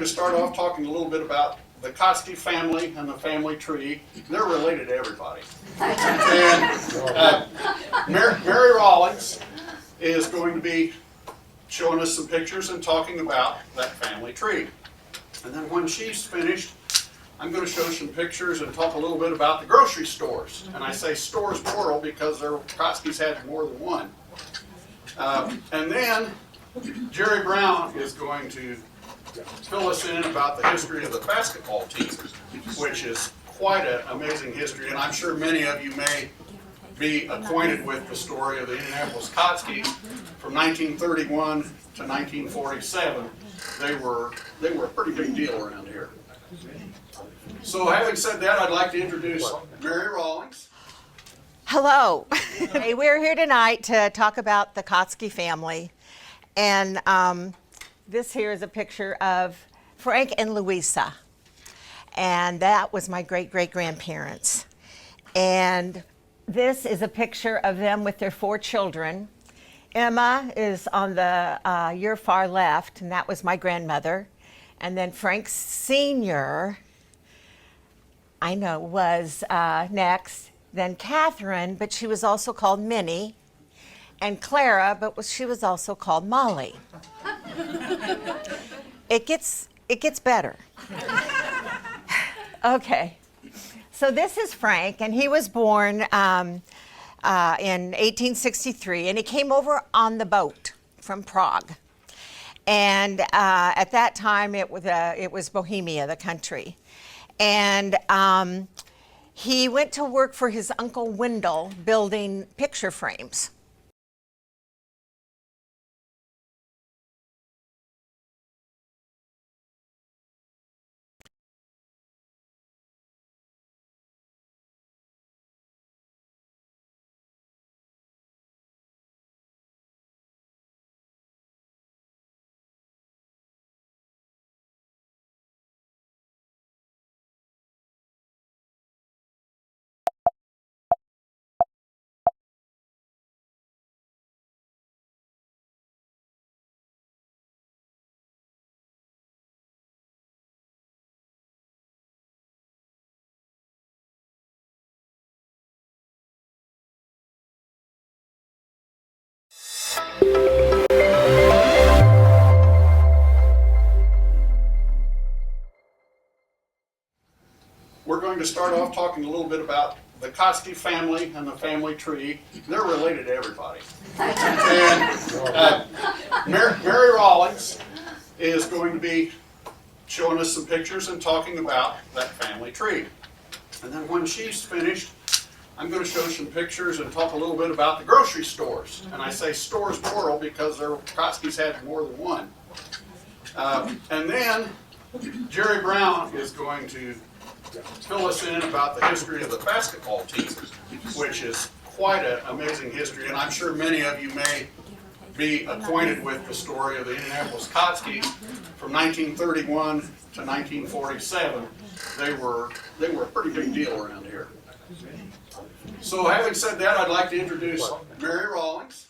going to start off talking a little bit about the Kautsky family and the family tree. They're related to everybody. And Mary Rawlings is going to be showing us some pictures and talking about that family tree. And then when she's finished, I'm going to show some pictures and talk a little bit about the grocery stores. And I say stores plural because Kautskys had more than one. And then Jerry Brown is going to fill us in about the history of the basketball team, which is quite an amazing history. And I'm sure many of you may be acquainted with the story of the Indianapolis Kautskys from 1931 to 1947. They were a pretty big deal around here. So having said that, I'd like to introduce Mary Rawlings. Hello. Hey, we're here tonight to talk about the Kautsky family. And this here is a picture of Frank and Louisa. And that was my great-great-grandparents. And this is a picture of them with their 4 children. Emma is on the your far left, and that was my grandmother. And then Frank Sr., I know, was next. Then Catherine, but she was also called Minnie. And Clara, but she was also called Molly. It gets better. Okay. So this is Frank, and he was born in 1863, and he came over on the boat from Prague. And at that time, it was Bohemia, the country. And he went to work for his Uncle Wendell building picture frames. We're going to start off talking a little bit about the Kautsky family and the family tree. They're related to everybody. And Mary Rawlings is going to be showing us some pictures and talking about that family tree. And then when she's finished, I'm going to show some pictures and talk a little bit about the grocery stores. And I say stores plural because Kautskys had more than one. And then Jerry Brown is going to fill us in about the history of the basketball team, which is quite an amazing history. And I'm sure many of you may be acquainted with the story of the Indianapolis Kautskys from 1931 to 1947. They were a pretty big deal around here. So having said that, I'd like to introduce Mary Rawlings.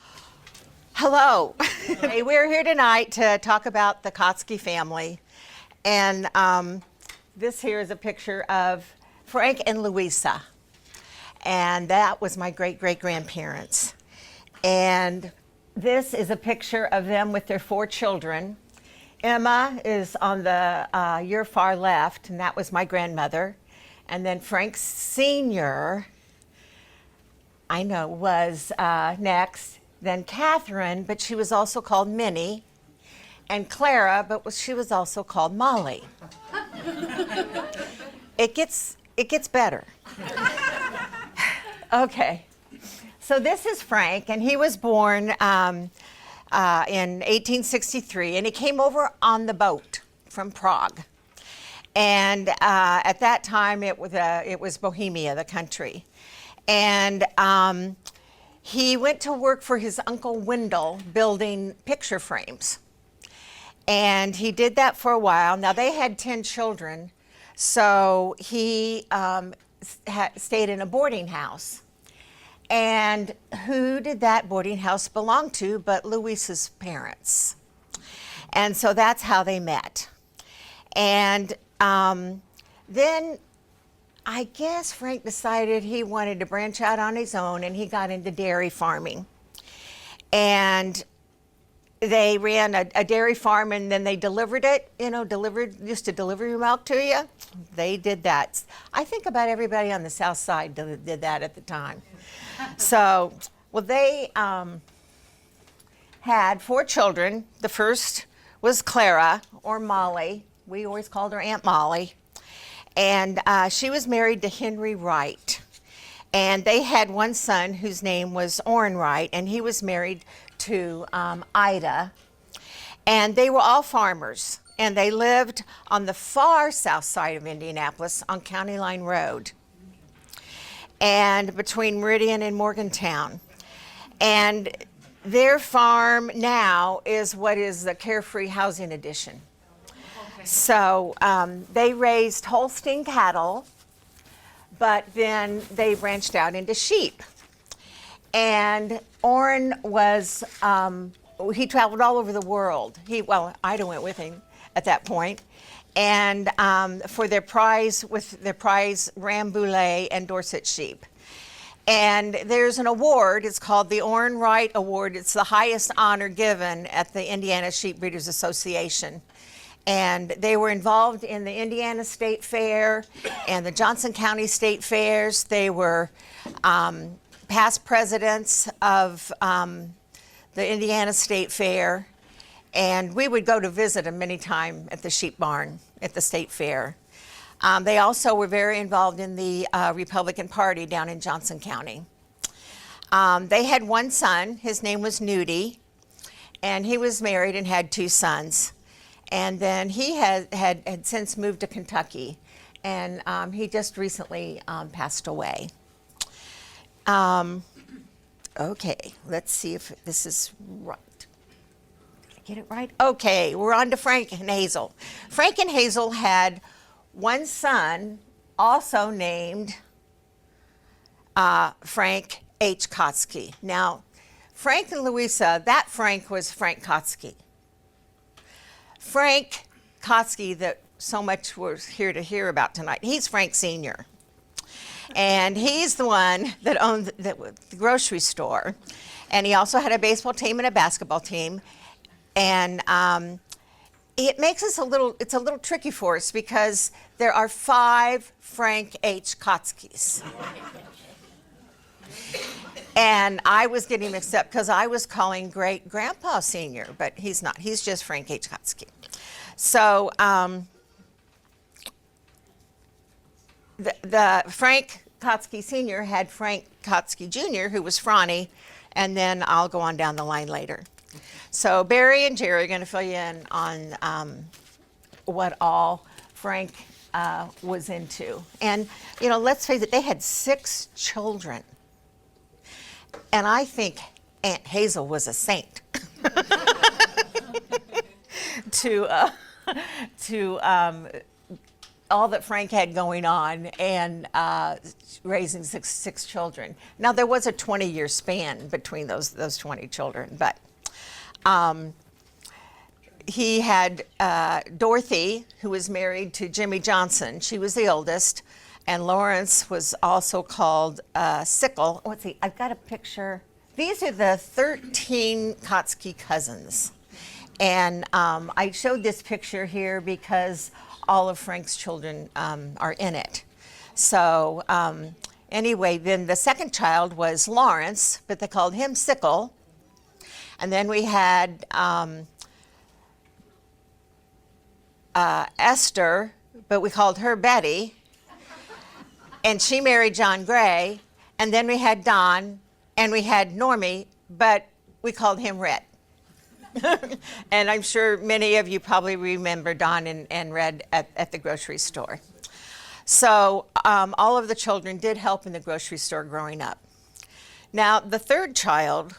Hello. Hey, we're here tonight to talk about the Kautsky family. And this here is a picture of Frank and Louisa. And that was my great-great-grandparents. And this is a picture of them with their 4 children. Emma is on the your far left, and that was my grandmother. And then Frank Sr., I know, was next. Then Catherine, but she was also called Minnie. And Clara, but she was also called Molly. It gets better. Okay. So this is Frank, and he was born in 1863, and he came over on the boat from Prague. And at that time, it was Bohemia, the country. And he went to work for his Uncle Wendell building picture frames. And he did that for a while. Now, they had 10 children, so he stayed in a boarding house. And who did that boarding house belong to but Louisa's parents? And so that's how they met. And then I guess Frank decided he wanted to branch out on his own, and he got into dairy farming. And they ran a dairy farm, and then they delivered it, used to deliver your milk to you. They did that. I think about everybody on the south side did that at the time. So, well, they had 4 children. The first was Clara, or Molly. We always called her Aunt Molly. And she was married to Henry Wright. And they had one son whose name was Orrin Wright, and he was married to Ida. And they were all farmers. And they lived on the far south side of Indianapolis on County Line Road, and between Meridian and Morgantown. And their farm now is what is the Carefree Housing Edition. So they raised Holstein cattle, but then they branched out into sheep. And Orrin was, he traveled all over the world. Ida went with him at that point. And for their prize, with their prize Rambouillet and Dorset sheep. And there's an award, it's called the Orrin Wright Award. It's the highest honor given at the Indiana Sheep Breeders Association. And they were involved in the Indiana State Fair and the Johnson County State Fairs. They were past presidents of the Indiana State Fair. And we would go to visit them many times at the sheep barn at the State Fair. They also were very involved in the Republican Party down in Johnson County. They had one son. His name was Nudie, and he was married and had 2 sons. And then he had since moved to Kentucky, and he just recently passed away. Okay, let's see if this is right. Get it right? Okay, we're on to Frank and Hazel. Frank and Hazel had one son, also named Frank H. Kautsky. Now, Frank and Louisa, that Frank was Frank Kautsky. Frank Kautsky, that so much we're here to hear about tonight, he's Frank Sr. And he's the one that owned the grocery store. And he also had a baseball team and a basketball team. And it makes us it's a little tricky for us because there are 5 Frank H. Kautskys. And I was getting mixed up because I was calling Great Grandpa Sr., but he's not. He's just Frank H. Kautsky. So the Frank Kautsky Sr. had Frank Kautsky Jr., who was Franny, and then I'll go on down the line later. So Barry and Jerry are going to fill you in on what all Frank was into. And, let's face it, they had 6 children. And I think Aunt Hazel was a saint to all that Frank had going on and raising six children. Now, there was a 20-year span between those 20 children, but he had Dorothy, who was married to Jimmy Johnson. She was the oldest. And Lawrence was also called Sickle. Let's see, I've got a picture. These are the 13 Kautsky cousins. And I showed this picture here because all of Frank's children are in it. So anyway, then the second child was Lawrence, but they called him Sickle. And then we had Esther, but we called her Betty. And she married John Gray. And then we had Don, and we had Normie, but we called him Red. And I'm sure many of you probably remember Don and Red at the grocery store. So all of the children did help in the grocery store growing up. Now, the third child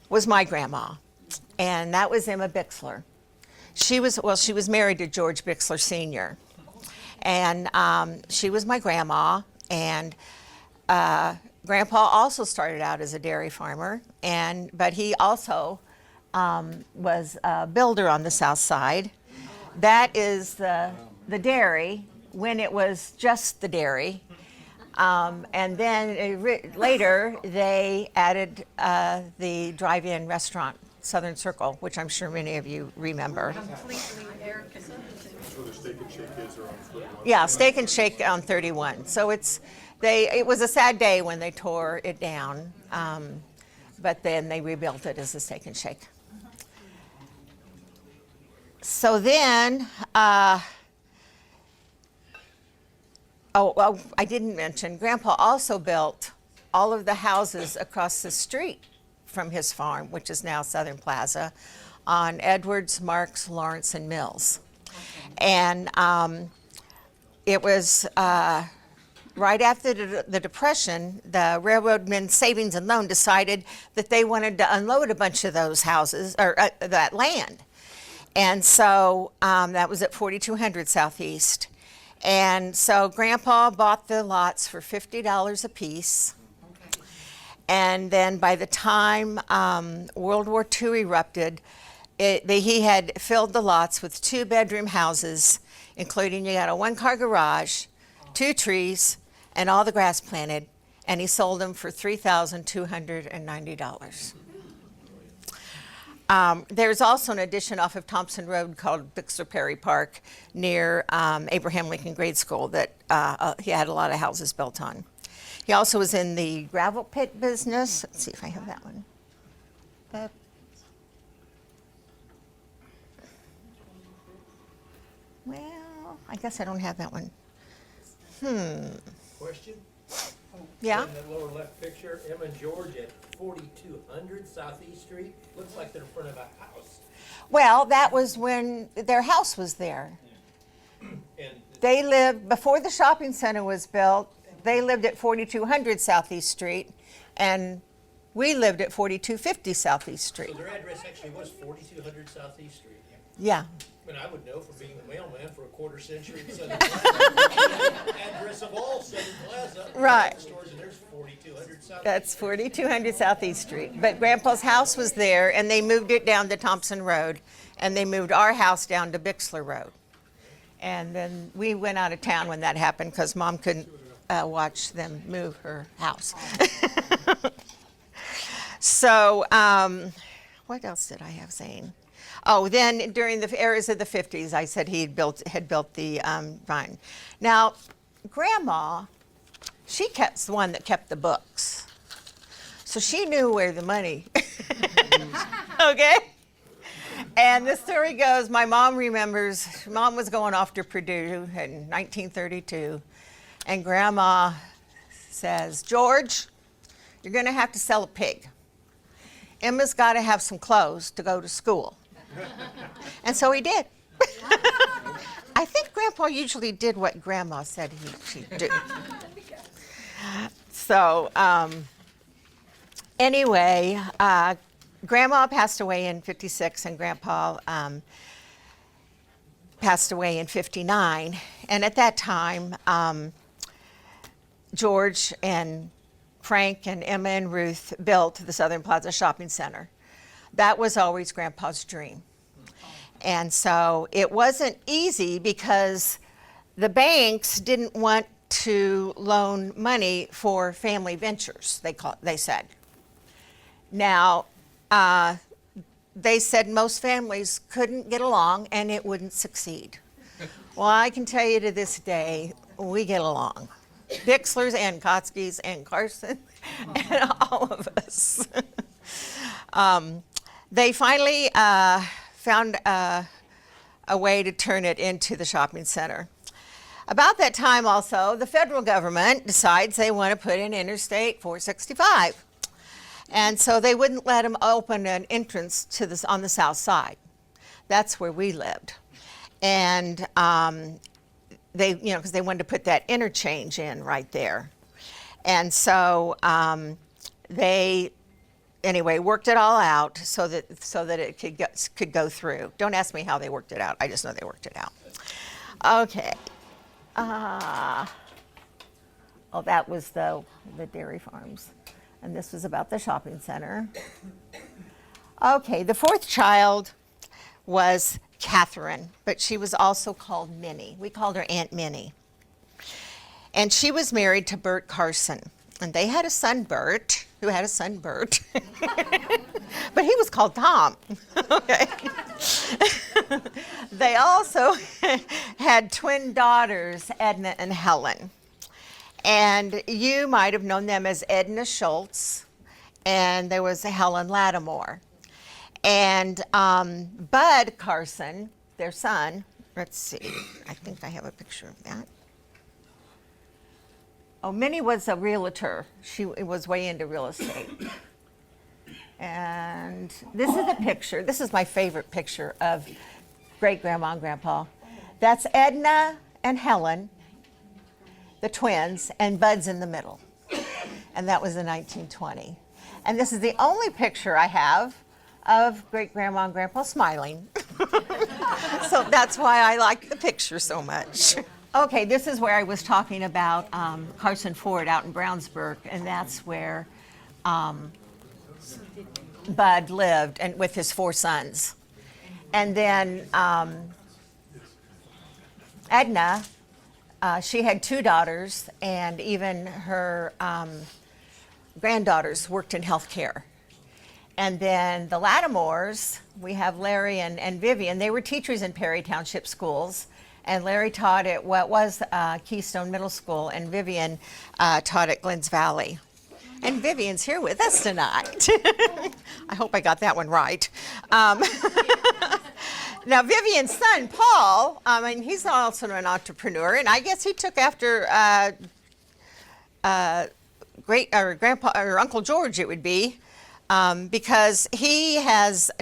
was my grandma, and that was Emma Bixler. She was married to George Bixler Sr., and she was my grandma, and Grandpa also started out as a dairy farmer, but he also was a builder on the south side. That is the dairy when it was just the dairy. And then later they added the drive-in restaurant, Southern Circle, which I'm sure many of you remember. So the Steak and Shake is around 31. Yeah, Steak and Shake on 31. So it was a sad day when they tore it down, but then they rebuilt it as a Steak and Shake. So then, I didn't mention, Grandpa also built all of the houses across the street from his farm, which is now Southern Plaza, on Edwards, Marks, Lawrence, and Mills. And it was right after the Depression, the Railroadmen's Savings and Loan decided that they wanted to unload a bunch of those houses, or that land. And so that was at 4200 Southeast. And so Grandpa bought the lots for $50 a piece. Okay. And then by the time World War II erupted, he had filled the lots with 2-bedroom houses, including you got a 1-car garage, 2 trees, and all the grass planted. And he sold them for $3,290. There's also an addition off of Thompson Road called Bixler Perry Park near Abraham Lincoln Grade School that he had a lot of houses built on. He also was in the gravel pit business. Let's see if I have that one. Well, I guess I don't have that one. Question? Yeah? In the lower left picture, Emma and George at 4200 Southeast Street. Looks like they're in front of a house. Well, that was when their house was there. And They lived, before the shopping center was built, they lived at 4200 Southeast Street, and we lived at 4250 Southeast Street. so their address actually was 4200 Southeast Street. Yeah. And I would know from being the mailman for a quarter century in Southern Plaza. Address of all Southern Plaza. Right. The stores, and there's 4200 Southeast. That's 4200 Southeast Street. But Grandpa's house was there, and they moved it down to Thompson Road, and they moved our house down to Bixler Road. And then we went out of town when that happened because Mom couldn't watch them move her house. So, what else did I have saying? Oh, then during the eras of the 50s, I said he had built the vine. Now, Grandma, she was the one that kept the books. So she knew where the money, okay? And the story goes, my mom remembers, Mom was going off to Purdue in 1932, and Grandma says, George, you're gonna have to sell a pig. Emma's gotta have some clothes to go to school. And so he did. I think Grandpa usually did what Grandma said she'd do. So anyway, Grandma passed away in 56 and Grandpa passed away in 59. And at that time, George and Frank and Emma and Ruth built the Southern Plaza Shopping Center. That was always Grandpa's dream. And so it wasn't easy because the banks didn't want to loan money for family ventures, they said. Now, they said most families couldn't get along and it wouldn't succeed. Well, I can tell you to this day, we get along. Bixlers and Kautskys and Carson and all of us. They finally found a way to turn it into the shopping center. About that time also, the federal government decides they want to put in Interstate 465. And so they wouldn't let them open an entrance to this on the south side. That's where we lived. And they, because they wanted to put that interchange in right there. And so they anyway, worked it all out so that it could go through. Don't ask me how they worked it out. I just know they worked it out. Okay. Oh, that was the dairy farms. And this was about the shopping center. Okay, the fourth child was Catherine, but she was also called Minnie. We called her Aunt Minnie. And she was married to Bert Carson. And they had a son, Bert, who had a son, Bert. But he was called Tom. Okay. They also had twin daughters, Edna and Helen. And you might have known them as Edna Schultz, and there was Helen Lattimore. And Bud Carson, their son, let's see, I think I have a picture of that. Oh, Minnie was a realtor. She was way into real estate. And this is a picture. This is my favorite picture of great-grandma and grandpa. That's Edna and Helen, the twins, and Bud's in the middle. And that was in 1920. And this is the only picture I have of great-grandma and grandpa smiling. So that's why I like the picture so much. Okay, this is where I was talking about Carson Ford out in Brownsburg, and that's where Bud lived and with his 4 sons. And then Edna, she had 2 daughters, and even her granddaughters worked in healthcare. And then the Lattimores, we have Larry and Vivian. They were teachers in Perry Township schools. And Larry taught at what was Keystone Middle School, and Vivian taught at Glens Valley. And Vivian's here with us tonight. I hope I got that one right. Now, Vivian's son, Paul, he's also an entrepreneur, and I guess he took after Grandpa or Uncle George, it would be, because he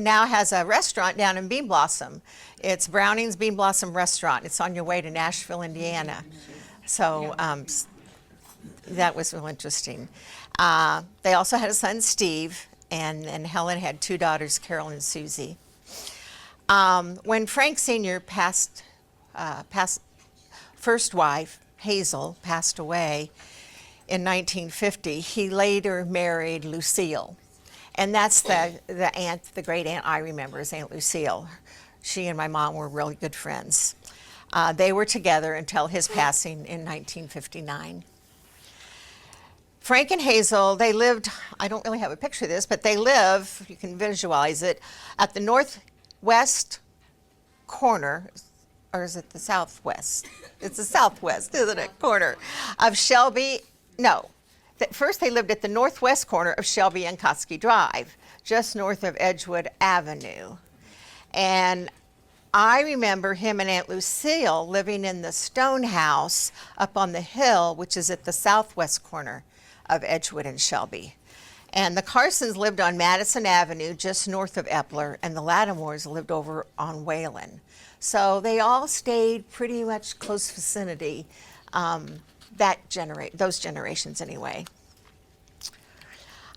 now has a restaurant down in Bean Blossom. It's Browning's Bean Blossom Restaurant. It's on your way to Nashville, Indiana. So that was real interesting. They also had a son, Steve, and Helen had 2 daughters, Carol and Susie. When Frank Sr. passed, first wife, Hazel, passed away in 1950, he later married Lucille. And that's the great aunt I remember is Aunt Lucille. She and my mom were really good friends. They were together until his passing in 1959. Frank and Hazel, they lived, I don't really have a picture of this, but they live, you can visualize it, at the northwest corner, or is it the southwest? It's the southwest, isn't it, corner of Shelby, no. First they lived at the northwest corner of Shelby and Kautsky Drive, just north of Edgewood Avenue. And I remember him and Aunt Lucille living in the stone house up on the hill, which is at the southwest corner of Edgewood and Shelby. And the Carsons lived on Madison Avenue, just north of Epler, and the Lattimores lived over on Whalen. So they all stayed pretty much close vicinity, those generations anyway.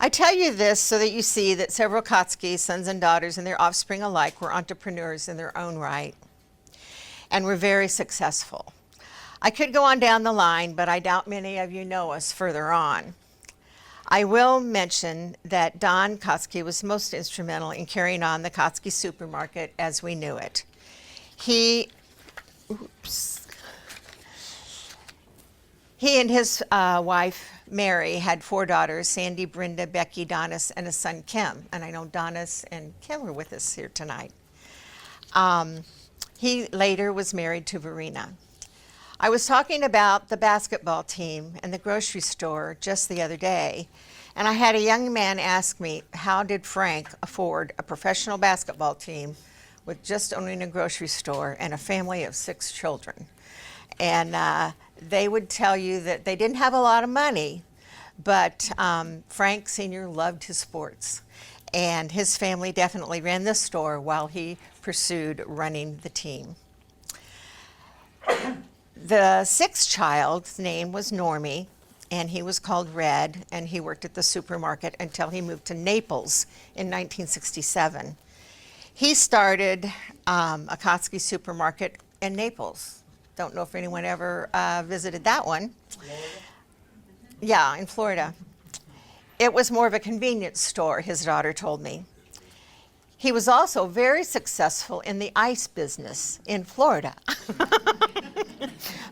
I tell you this so that you see that several Kautsky sons and daughters and their offspring alike were entrepreneurs in their own right and were very successful. I could go on down the line, but I doubt many of you know us further on. I will mention that Don Kautsky was most instrumental in carrying on the Kautsky supermarket as we knew it. He and his wife, Mary, had 4 daughters, Sandy, Brenda, Becky, Donis, and a son, Kim. And I know Donis and Kim are with us here tonight. He later was married to Verena. I was talking about the basketball team and the grocery store just the other day, and I had a young man ask me, how did Frank afford a professional basketball team with just owning a grocery store and a family of 6 children? And they would tell you that they didn't have a lot of money, but Frank Sr. loved his sports, and his family definitely ran the store while he pursued running the team. The 6th child's name was Normie, and he was called Red, and he worked at the supermarket until he moved to Naples in 1967. He started a Kautsky supermarket in Naples. Don't know if anyone ever visited that one. Florida? Yeah, in Florida. It was more of a convenience store, his daughter told me. He was also very successful in the ice business in Florida.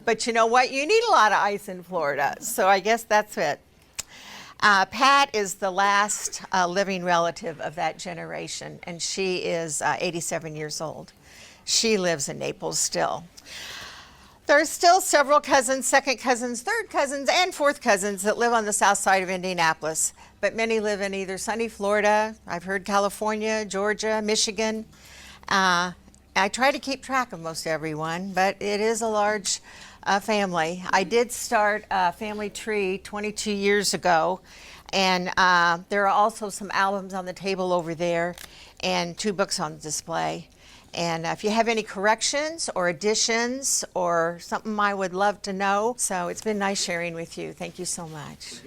But you know what? You need a lot of ice in Florida, so I guess that's it. Pat is the last living relative of that generation, and she is 87 years old. She lives in Naples still. There's still several cousins, second cousins, third cousins, and fourth cousins that live on the south side of Indianapolis, but many live in either sunny Florida, I've heard California, Georgia, Michigan. I try to keep track of most everyone, but it is a large family. I did start a family tree 22 years ago, and there are also some albums on the table over there and 2 books on display. And if you have any corrections or additions or something, I would love to know. So it's been nice sharing with you. Thank you so much.